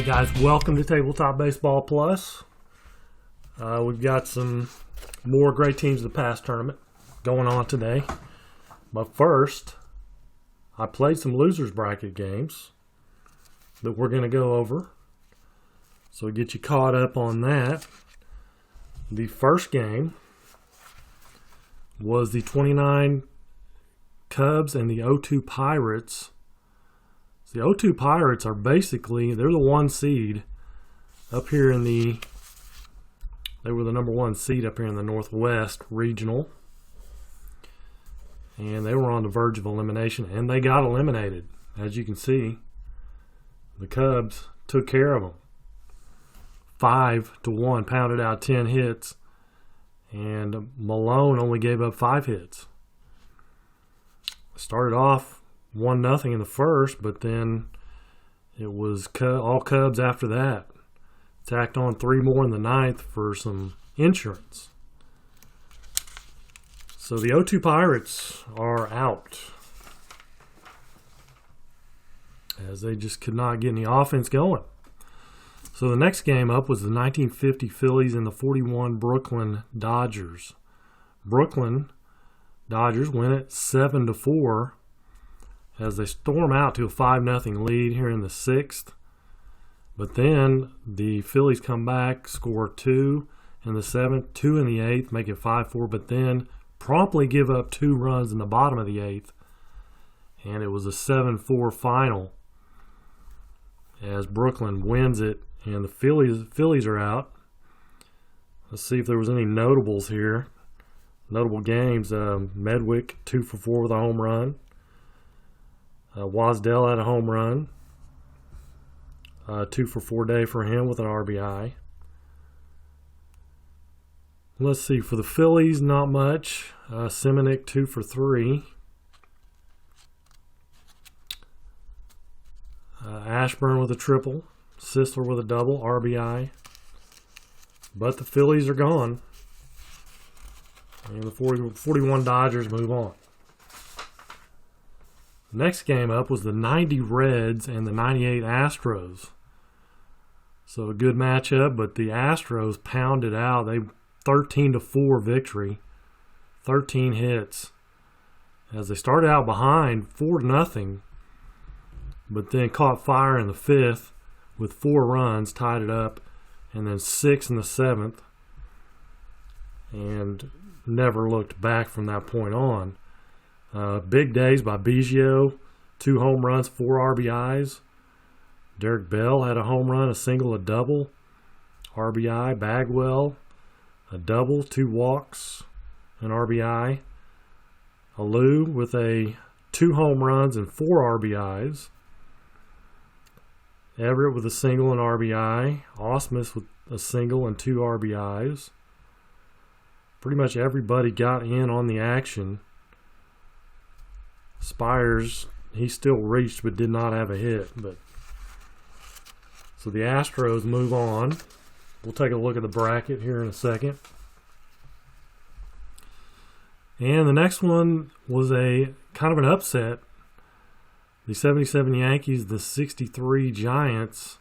guys, welcome to Tabletop Baseball Plus. We've got some more great teams of the past tournament going on today. But first, I played some losers bracket games that we're going to go over. So get you caught up on that. The first game was the 29 Cubs and the 0-2 Pirates. The 0-2 Pirates are basically, they're the one seed up here in the, they were the number one seed up here in the Northwest Regional. And they were on the verge of elimination, and they got eliminated. As you can see, the Cubs took care of them. 5-1, pounded out 10 hits, and Malone only gave up 5 hits. Started off 1-0 in the first, but then it was all Cubs after that. Tacked on 3 more in the ninth for some insurance. So the 0-2 Pirates are out, as they just could not get any offense going. So the next game up was the 1950 Phillies and the 41 Brooklyn Dodgers. Brooklyn Dodgers win it 7-4 as they storm out to a 5-0 lead here in the 6th. But then the Phillies come back, score 2 in the 7th, 2 in the 8th, make it 5-4, but then promptly give up 2 runs in the bottom of the 8th. And it was a 7-4 final as Brooklyn wins it, and the Phillies are out. Let's see if there was any notables here. Notable games, Medwick 2 for 4 with a home run. Wasdell had a home run. 2 for 4 day for him with an RBI. Let's see, for the Phillies, not much. Semenick 2 for 3. Ashburn with a triple. Sisler with a double, RBI. But the Phillies are gone. And the 41 Dodgers move on. Next game up was the 90 Reds and the 98 Astros. So a good matchup, but the Astros pounded out. They 13-4 victory, 13 hits. As they started out behind 4-0, but then caught fire in the 5th with 4 runs, tied it up, and then 6 in the 7th, and never looked back from that point on. Big days by Biggio, 2 home runs, 4 RBIs. Derek Bell had a home run, a single, a double. RBI. Bagwell, a double, 2 walks, an RBI. Alou with 2 home runs and 4 RBIs. Everett with a single and RBI. Ausmus with a single and 2 RBIs. Pretty much everybody got in on the action. Spires, he still reached but did not have a hit. So the Astros move on. We'll take a look at the bracket here in a second. And the next one was a kind of an upset. The 77 Yankees, the 63 Giants.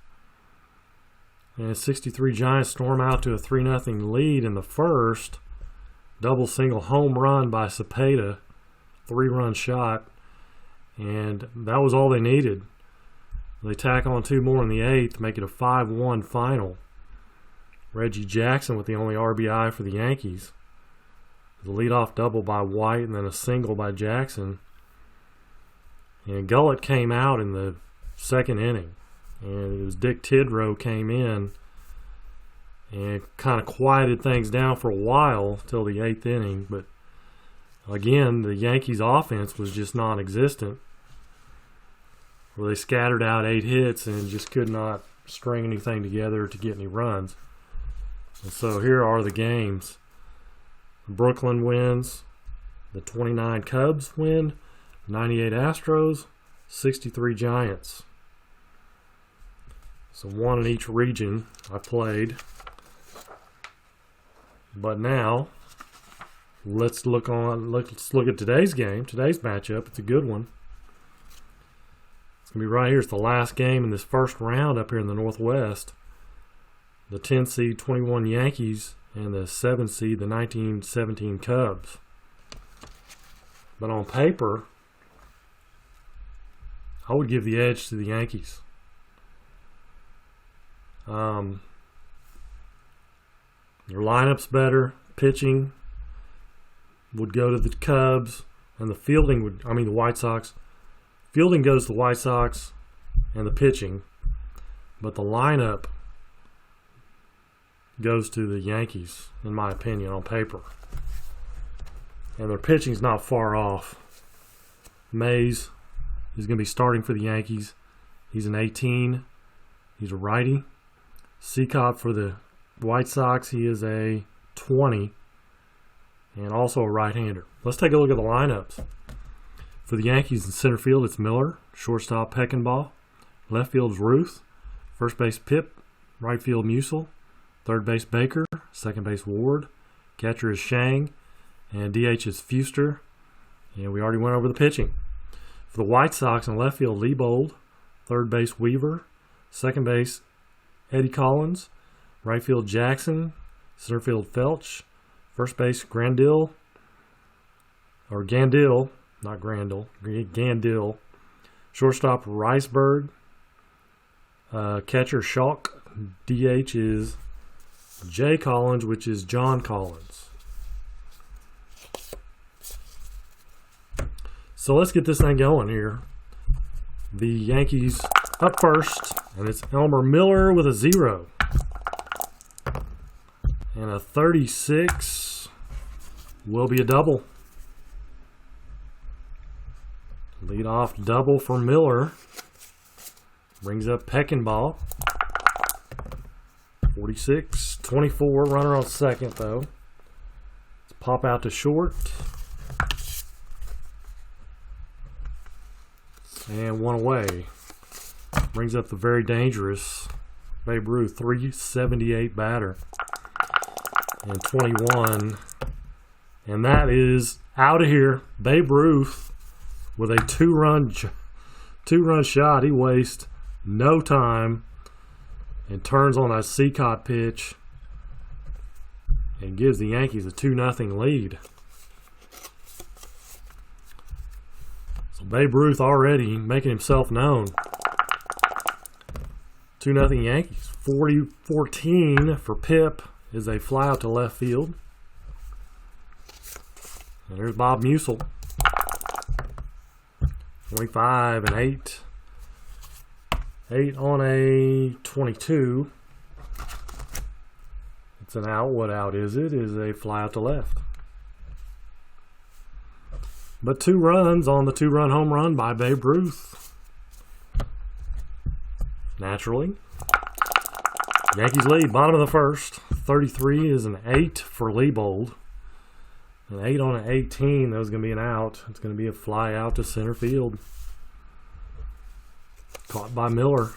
And 63 Giants storm out to a 3-0 lead in the first. Double single home run by Cepeda. 3-run shot. And that was all they needed. They tack on 2 more in the 8th, make it a 5-1 final. Reggie Jackson with the only RBI for the Yankees. The leadoff double by White and then a single by Jackson. And Gullett came out in the 2nd inning. And it was Dick Tidrow came in and kind of quieted things down for a while till the 8th inning. But again, the Yankees' offense was just non-existent. Where they scattered out 8 hits and just could not string anything together to get any runs. And so here are the games. Brooklyn wins. The 29 Cubs win. 98 Astros. 63 Giants. So 1 in each region I played. But now let's look at today's game, today's matchup. It's a good one. going to be right here. It's the last game in this first round up here in the Northwest. The 10 seed 21 Yankees and the 7 seed the 1917 Cubs. But on paper, I would give the edge to the Yankees. Their lineup's better. Pitching would go to the Cubs, and the fielding would, the White Sox. Fielding goes to the White Sox, and the pitching, but the lineup goes to the Yankees, in my opinion, on paper. And their pitching's not far off. Mays is going to be starting for the Yankees. He's an 18. He's a righty. Seacott for the White Sox, he is a 20. And also a right-hander. Let's take a look at the lineups. For the Yankees in center field, it's Miller. Shortstop, Peckinpah. Left field is Ruth. First base, Pip. Right field, Musil. Third base, Baker. Second base, Ward. Catcher is Shang. And DH is Fuster. And we already went over the pitching. For the White Sox in left field, Liebold. Third base, Weaver. Second base, Eddie Collins. Right field, Jackson. Center field, Felch. First base, Gandil. Not Grandel. Gandil. Shortstop, Riceberg. Catcher, Schalk. DH is Jay Collins, which is John Collins. So let's get this thing going here. The Yankees up first, and it's Elmer Miller with a 0. And a 36 will be a double. Lead off double for Miller. Brings up Peckinpah. 46, 24, runner on second though. Let's pop out to short. And one away. Brings up the very dangerous Babe Ruth, 378 batter. And 21. And that is out of here. Babe Ruth with a two-run shot. He wastes no time and turns on a Seacott pitch and gives the Yankees a 2-0 lead. So Babe Ruth already making himself known. 2-0 Yankees. 40-14 for Pip is a fly out to left field. And there's Bob Musil. 25 and 8. 8 on a 22. It's an out. What out is it? Is a fly out to left. But 2 runs on the 2-run home run by Babe Ruth. Naturally. Yankees lead, bottom of the first. 33 is an 8 for Liebold. An 8 on an 18, that was going to be an out. It's going to be a fly out to center field. Caught by Miller.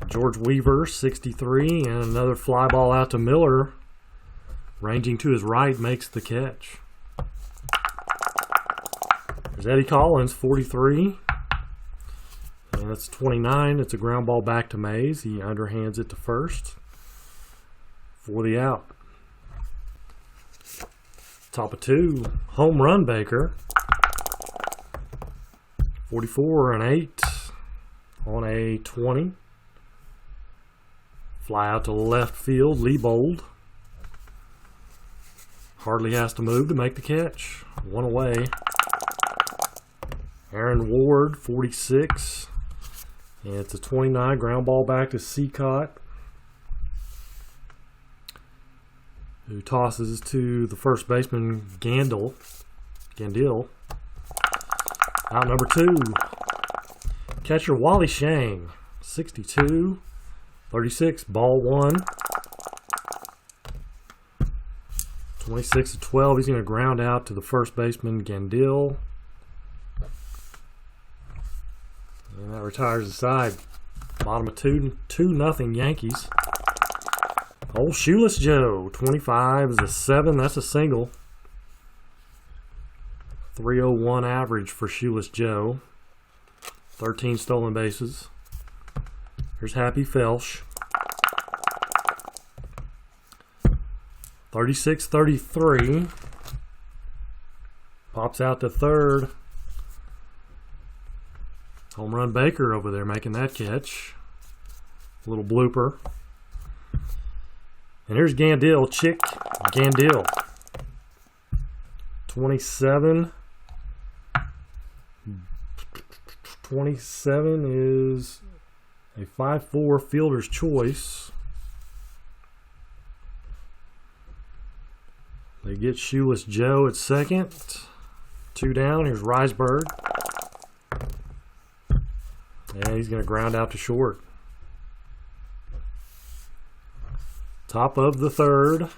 George Weaver, 63, and another fly ball out to Miller. Ranging to his right, makes the catch. There's Eddie Collins, 43. And it's 29. It's a ground ball back to Mays. He underhands it to first for the out. Top of 2. Home run Baker. 44 and 8 on a 20. Fly out to left field. Liebold hardly has to move to make the catch. One away. Aaron Ward, 46. And it's a 29. Ground ball back to Seacott, who tosses to the first baseman, Gandil. Out number 2. Catcher Wally Shang, 62. 36, ball 1. 26-12. He's going to ground out to the first baseman, Gandil. And that retires the side. Bottom of 2-0 Yankees. Old Shoeless Joe, 25 is a 7. That's a single. 301 average for Shoeless Joe. 13 stolen bases. Here's Happy Felsch. 36-33. Pops out to third. Home run Baker over there making that catch. A little blooper. And here's Gandil, Chick Gandil. 27. 27 is a 5-4 fielder's choice. They get Shoeless Joe at second. 2 down. Here's Riseberg. And he's going to ground out to short. Top of the third.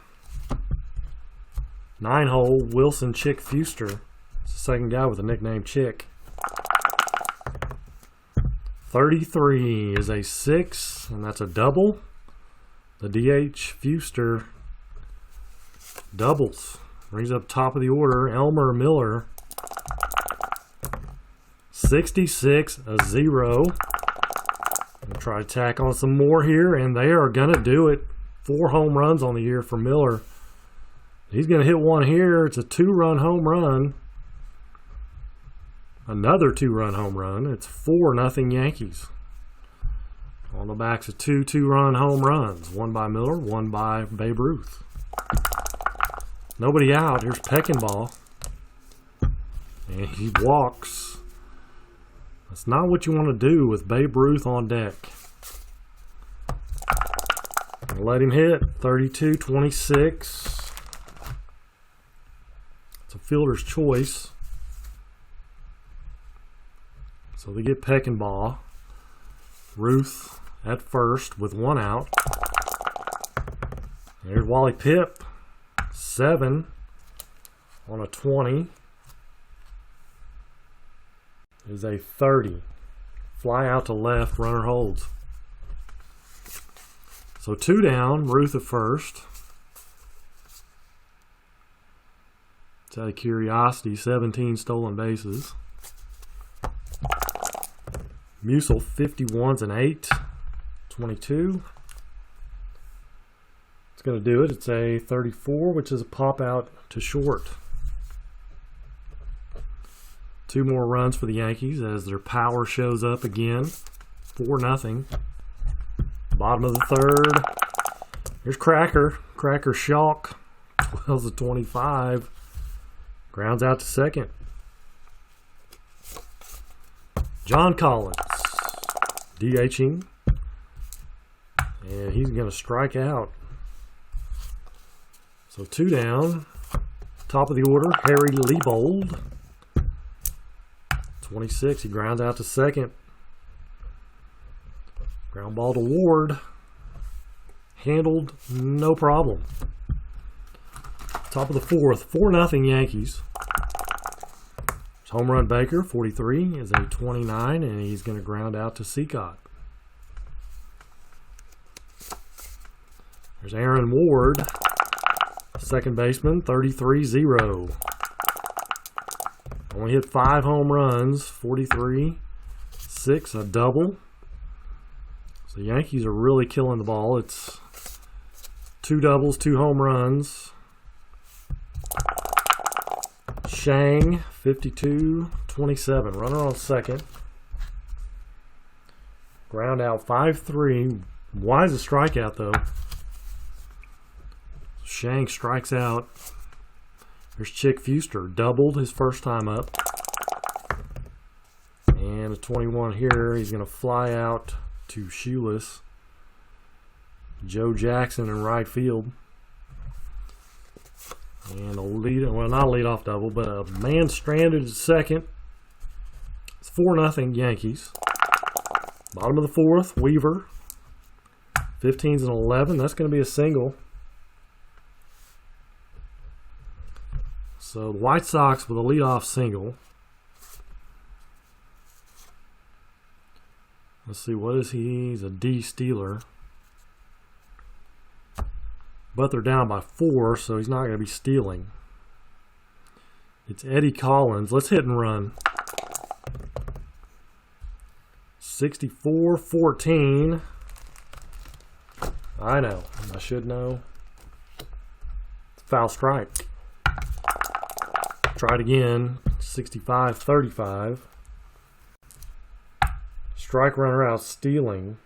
9-hole, Wilson Chick Fuster. It's the second guy with the nickname Chick. 33 is a 6, and that's a double. The DH Fuster doubles. Brings up top of the order, Elmer Miller. 66-0. We'll try to tack on some more here, and they are going to do it. 4 home runs on the year for Miller. He's going to hit one here. It's a 2-run home run. Another 2-run home run. It's 4-0 Yankees. On the backs of 2 2-run home runs. One by Miller, one by Babe Ruth. Nobody out. Here's Peckinpah. And he walks. That's not what you want to do with Babe Ruth on deck. Let him hit. 32-26. It's a fielder's choice. So they get Peckinpah. Ruth at first with 1 out. There's Wally Pipp. 7 on a 20. Is a 30. Fly out to left, runner holds. So 2 down, Ruth at first. It's out of curiosity, 17 stolen bases. Musil, 51s and 8. 22. It's going to do it. It's a 34, which is a pop out to short. 2 more runs for the Yankees as their power shows up again. 4-0. Bottom of the third. Here's Cracker. Cracker Shock. 12-25. Grounds out to second. John Collins. DHing. And he's going to strike out. So 2 down. Top of the order, Harry Liebold. 26. He grounds out to second. Ground ball to Ward. Handled, no problem. Top of the fourth, 4-0 Yankees. Home run Baker, 43, is a 29, and he's going to ground out to Seacott. There's Aaron Ward, second baseman, 33-0. Only hit 5 home runs, 43, 6, a double. So the Yankees are really killing the ball. It's 2 doubles, 2 home runs. Shang, 52-27. Runner on second. Ground out 5-3. Wise a strikeout, though. Shang strikes out. There's Chick Fuster. Doubled his first time up. And a 21 here. He's going to fly out to Shoeless. Joe Jackson in right field. And a lead, well, not a leadoff double, but a man stranded at second. It's 4-0 Yankees. Bottom of the fourth, Weaver. 15s and 11. That's going to be a single. So the White Sox with a leadoff single. Let's see, what is he? He's a D stealer. But they're down by 4, so he's not going to be stealing. It's Eddie Collins. Let's hit and run. 64-14. I know. I should know. Foul strike. Try it again. 65-35. Strike runner out stealing.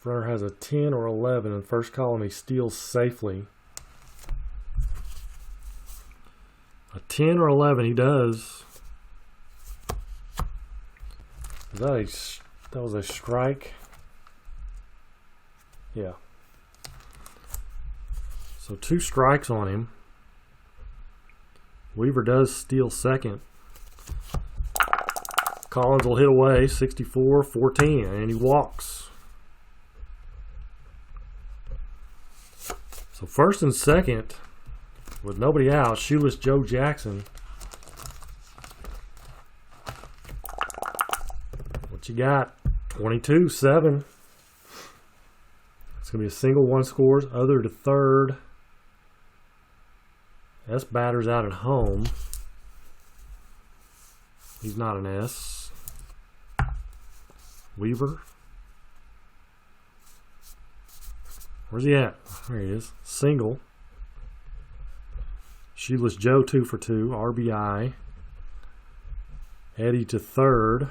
Runner has a 10 or 11 in first column. He steals safely. A 10 or 11 he does. That was a strike. Yeah. So 2 strikes on him. Weaver does steal second. Collins will hit away 64-14 and he walks. So first and second with nobody out, shoeless Joe Jackson. What you got? 22-7. It's going to be a single, 1 scores, other to third. S batter's out at home. He's not an S. Weaver. Where's he at? There he is. Single. Shoeless Joe 2 for 2. RBI. Eddie to third.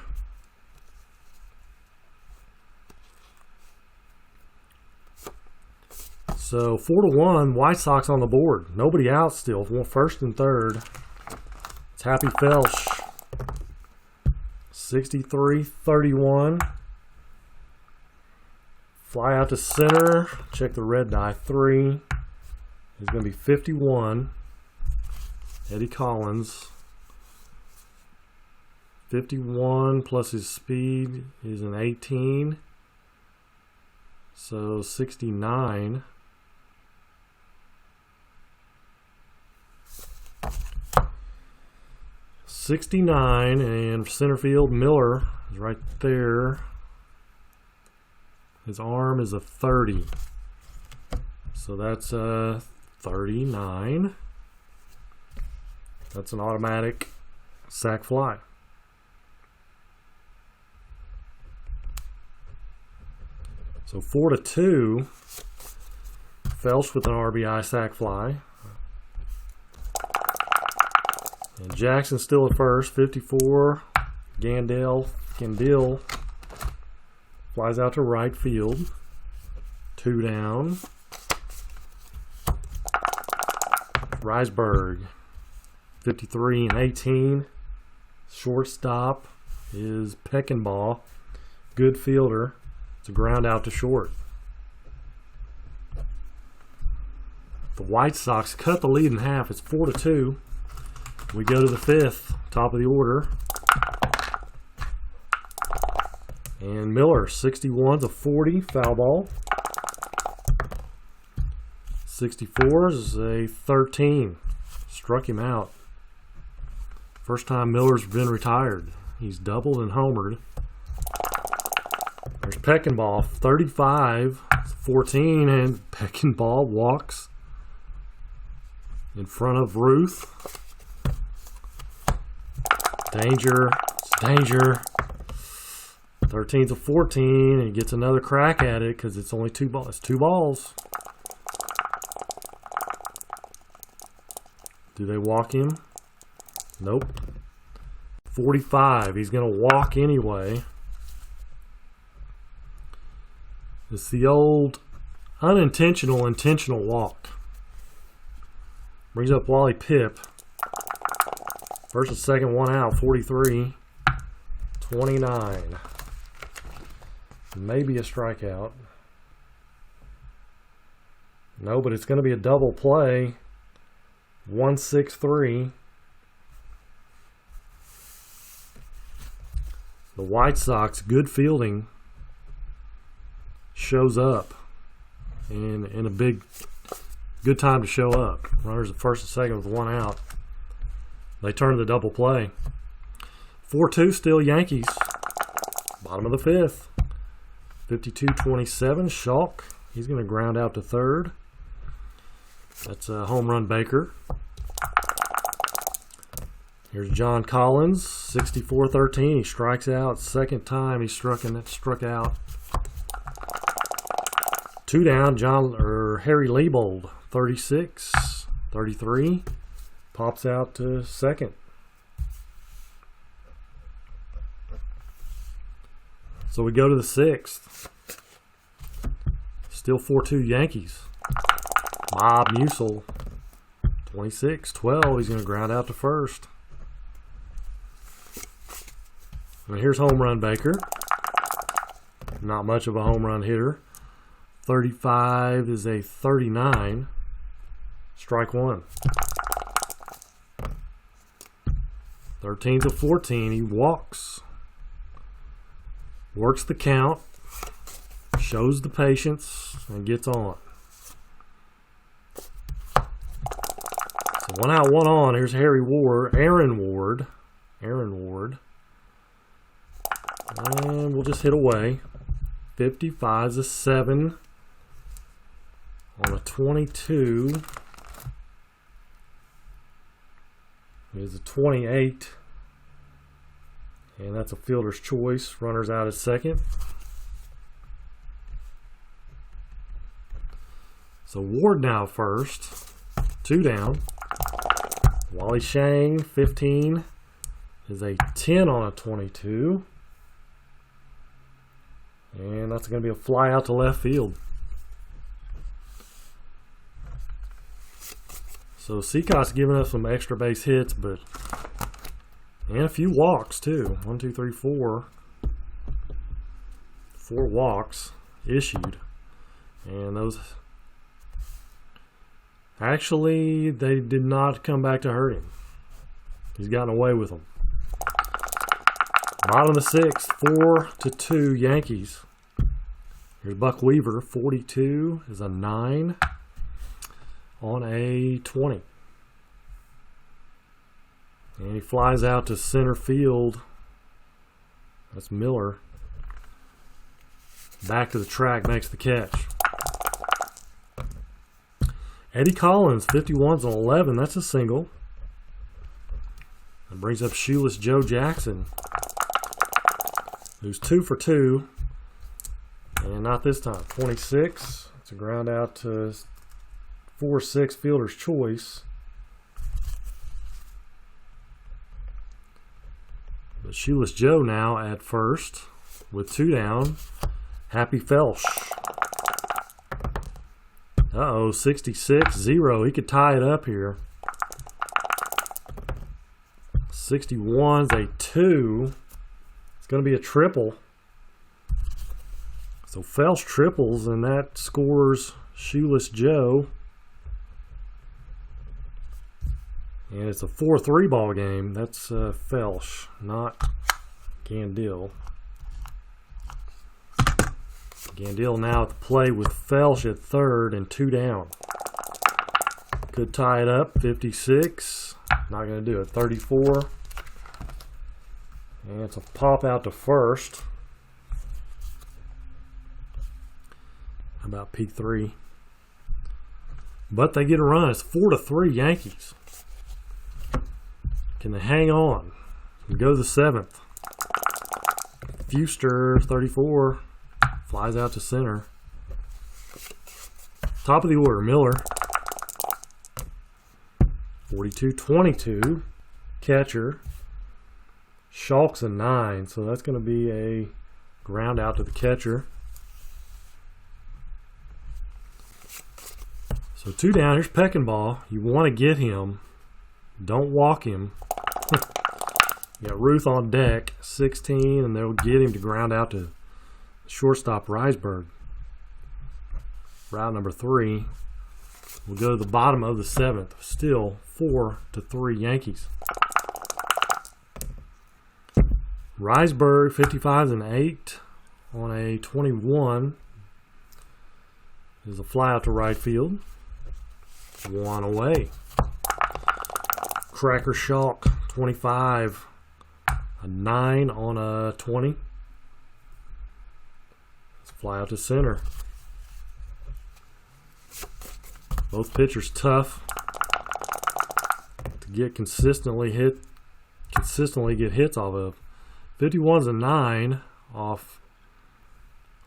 So 4-1. White Sox on the board. Nobody out still. First and third. It's Happy Felsch. 63-31. Fly out to center. Check the red die. 3. It's going to be 51. Eddie Collins. 51 plus his speed is an 18. So 69. And center field, Miller is right there. His arm is a 30. So that's 39. That's an automatic sac fly. So 4-2. Felsch with an RBI sac fly. And Jackson still at first, 54. Gandil flies out to right field. 2 down. Risberg, 53-18. Shortstop is Peckinbaugh. Good fielder. It's a ground out to short. The White Sox cut the lead in half. It's 4-2. We go to the 5th, top of the order. And Miller, 61-40, foul ball. 64 is a 13. Struck him out. First time Miller's been retired. He's doubled and homered. There's Peckinbaugh, 35-14, and Peckinbaugh walks in front of Ruth. Danger. It's danger. 13-14, and he gets another crack at it because it's only 2 balls. It's 2 balls. Do they walk him? Nope. 45. He's going to walk anyway. It's the old unintentional, intentional walk. Brings up Wally Pipp. First and second, 1 out, 43. 29. Maybe a strikeout. No, but it's going to be a double play. 1-6-3. The White Sox, good fielding, shows up. And in a good time to show up. Runners at first and second with 1 out. They turn the double play. 4-2 still Yankees. Bottom of the 5th. 52-27. Schalk. He's going to ground out to third. That's a home run Baker. Here's John Collins, 64-13. He strikes out. Second time he struck out. 2 down. Harry Leibold, 36-33. Pops out to second. So we go to the 6th. Still 4-2 Yankees. Bob Musil, 26-12. He's going to ground out to first. And here's home run Baker. Not much of a home run hitter. 35 is a 39. Strike one. 13's a 14. He walks. Works the count. Shows the patience and gets on. So 1 out, 1 on. Here's Aaron Ward. And we'll just hit away. 55 is a 7 on a 22. Is a 28. And that's a fielder's choice. Runner's out at second. So Ward now first. 2 down. Wally Shang, 15, is a 10 on a 22. And that's going to be a fly out to left field. So Seacott's giving us some extra base hits, and a few walks too. 1, 2, 3, 4. 4 walks issued. And those... Actually, they did not come back to hurt him. He's gotten away with them. Bottom of the 6th, 4-2 Yankees. Here's Buck Weaver, 42 is a 9 on a 20. And he flies out to center field. That's Miller. Back to the track, makes the catch. Eddie Collins, 51's an 11. That's a single. That brings up shoeless Joe Jackson, who's 2 for 2. And not this time. 26. It's a ground out to 4-6 fielder's choice. But shoeless Joe now at first with 2 down. Happy Felsch. 66-0. He could tie it up here. 61's a 2. It's going to be a triple. So Felsch triples, and that scores shoeless Joe. And it's a 4-3 ball game. That's Felsch, not Gandil. Gandil now at the play with Felsch at third and 2 down. Could tie it up. 56. Not going to do it. 34. And it's a pop out to first. How about peak 3? But they get a run. It's 4-3 Yankees. Can they hang on? We go to the 7th. Fuster, 34. Flies out to center. Top of the order, Miller. 42-22. Catcher. Schalk's a 9, so that's going to be a ground out to the catcher. So 2 down. Here's Peckinpah. You want to get him. Don't walk him. You got Ruth on deck, 16, and they'll get him to ground out to shortstop Risberg. Route number 3. We'll go to the bottom of the 7th. Still 4-3 Yankees. Risberg, 55's an 8 on a 21. There's a fly out to right field. 1 away. Cracker Schalk, 25. A 9 on a 20. Fly out to center. Both pitchers tough to get consistently hit consistently get hits off of. 51's a 9 off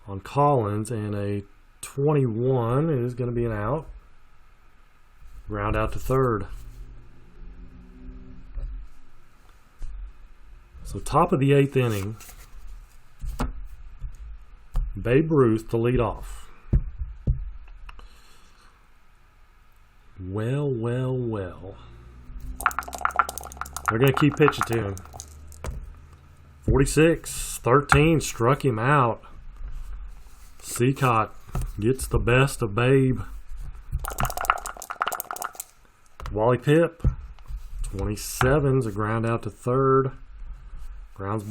on Collins, and a 21 is going to be an out. Ground out to third. So top of the 8th inning, Babe Ruth to lead off. Well. They're going to keep pitching to him. 46-13 struck him out. Seacott gets the best of Babe. Wally Pipp, 27's a ground out to third. Grounds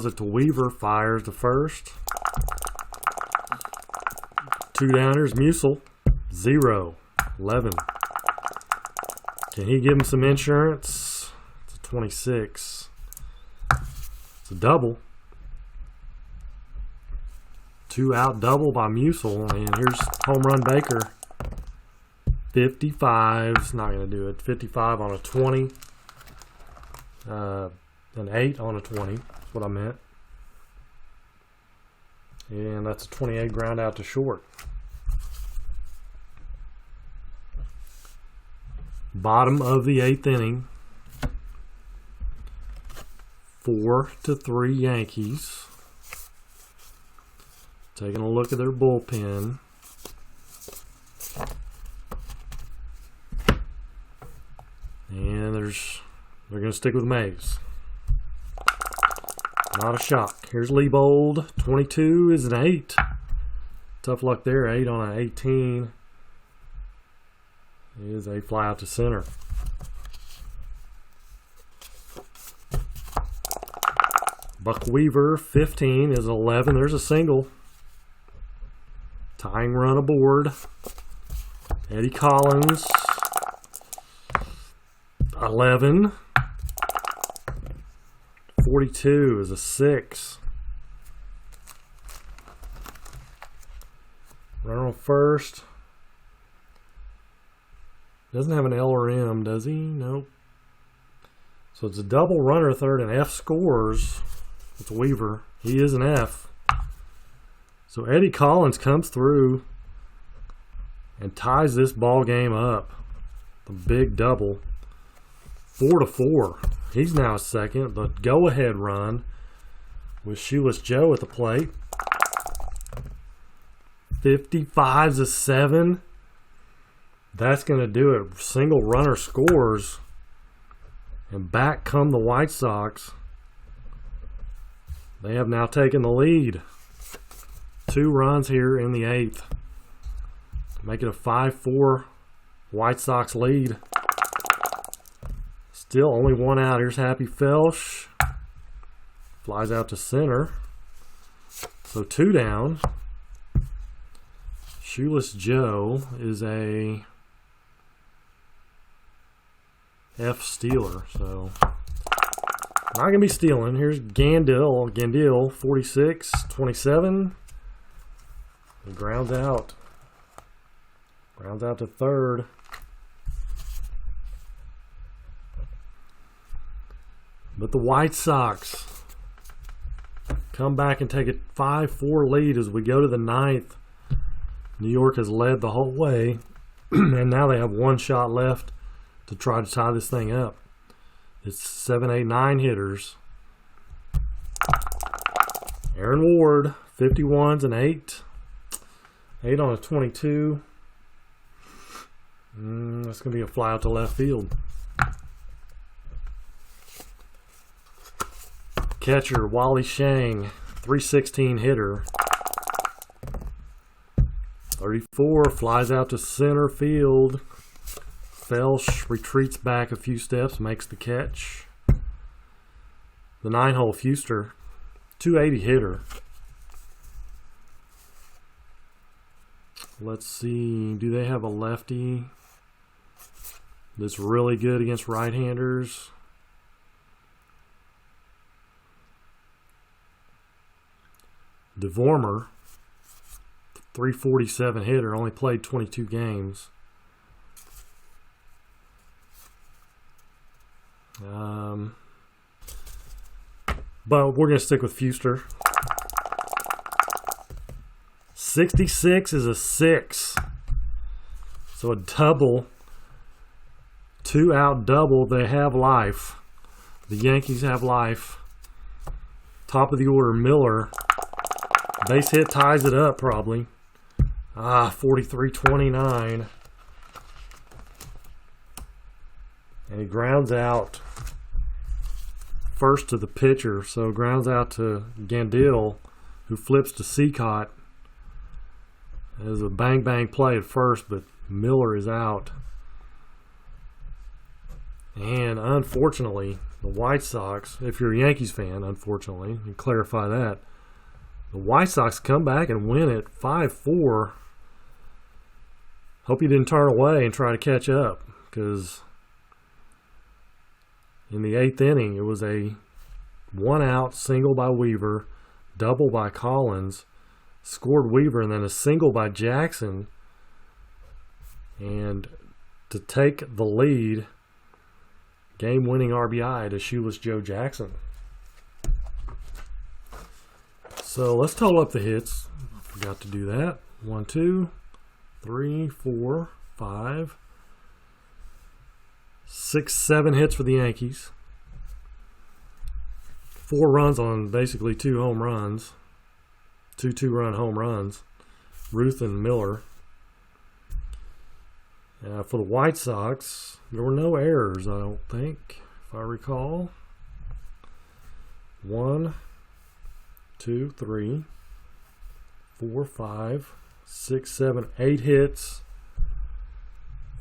it to Weaver, fires to first. 2 downers, Musil, 0, 11. Can he give him some insurance? It's a 26. It's a double. 2 out double by Musil, and here's home run Baker. 55's not going to do it. 55 on a 20. An 8 on a 20. That's what I meant. And that's a 28 ground out to short. Bottom of the 8th inning. 4-3 Yankees. Taking a look at their bullpen. And they're going to stick with Mays. Not a shock. Here's Leibold. 22 is an 8. Tough luck there. 8 on an 18 is a fly out to center. Buck Weaver, 15 is 11. There's a single. Tying run aboard. Eddie Collins, 11. 42 is a 6. Runner on first. Doesn't have an L or M, does he? Nope. So it's a double runner third, and F scores. It's Weaver. He is an F. So Eddie Collins comes through and ties this ball game up. The big double. 4-4. He's now second. The go-ahead run with Shoeless Joe at the plate. 55's a 7. That's going to do it. Single runner scores. And back come the White Sox. They have now taken the lead. 2 runs here in the 8th. Make it a 5-4 White Sox lead. Still only 1 out. Here's Happy Felsch. Flies out to center. So 2 down. Shoeless Joe is a F stealer. So not going to be stealing. Here's Gandil, 46, 27. He grounds out. Grounds out to third. But the White Sox come back and take a 5-4 lead as we go to the 9th. New York has led the whole way, and now they have 1 shot left to try to tie this thing up. It's 7, 8, 9 hitters. Aaron Ward, 51's an 8. 8 on a 22. That's going to be a fly out to left field. Catcher, Wally Shang, 316 hitter. 34 flies out to center field. Felsch retreats back a few steps, makes the catch. The 9-hole Fuster, 280 hitter. Let's see, do they have a lefty that's really good against right-handers? DeVormer, 347 hitter, only played 22 games. But we're going to stick with Fuster. 66 is a 6. So a double. 2-out double. They have life. The Yankees have life. Top of the order, Miller. Base hit ties it up probably. 43-29. And he grounds out first to the pitcher. So grounds out to Gandil, who flips to Seacott. It was a bang-bang play at first, but Miller is out. And unfortunately, the White Sox, if you're a Yankees fan, unfortunately, and clarify that, the White Sox come back and win it 5-4. Hope you didn't turn away and try to catch up, because in the 8th inning, it was a 1-out single by Weaver, double by Collins, scored Weaver, and then a single by Jackson. And to take the lead, game-winning RBI to Shoeless Joe Jackson. So let's total up the hits. I forgot to do that. 1, 2, 3, 4, 5, 6, 7 hits for the Yankees. 4 runs on basically 2 home runs. 2 2-run home runs. Ruth and Miller. For the White Sox, there were no errors, I don't think, if I recall. 1, 2, 3, 4, 5, 6, 7, 8 hits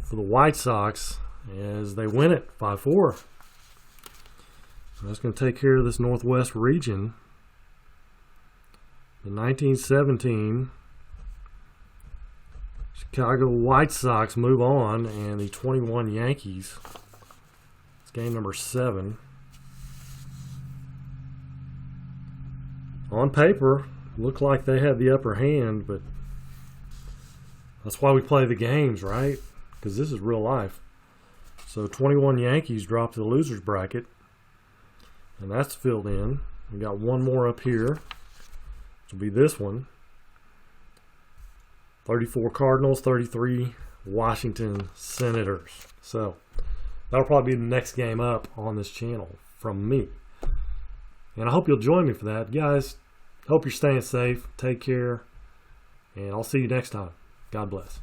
for the White Sox as they win it 5-4. So that's going to take care of this Northwest region. The 1917 Chicago White Sox move on, and the 21 Yankees. It's game number 7. On paper, look like they had the upper hand, but that's why we play the games, right? Because this is real life. So 21 Yankees drop to the losers bracket, and that's filled in. We got one more up here, which will be this one. 34 Cardinals, 33 Washington Senators. So that'll probably be the next game up on this channel from me. And I hope you'll join me for that. Guys, hope you're staying safe. Take care. And I'll see you next time. God bless.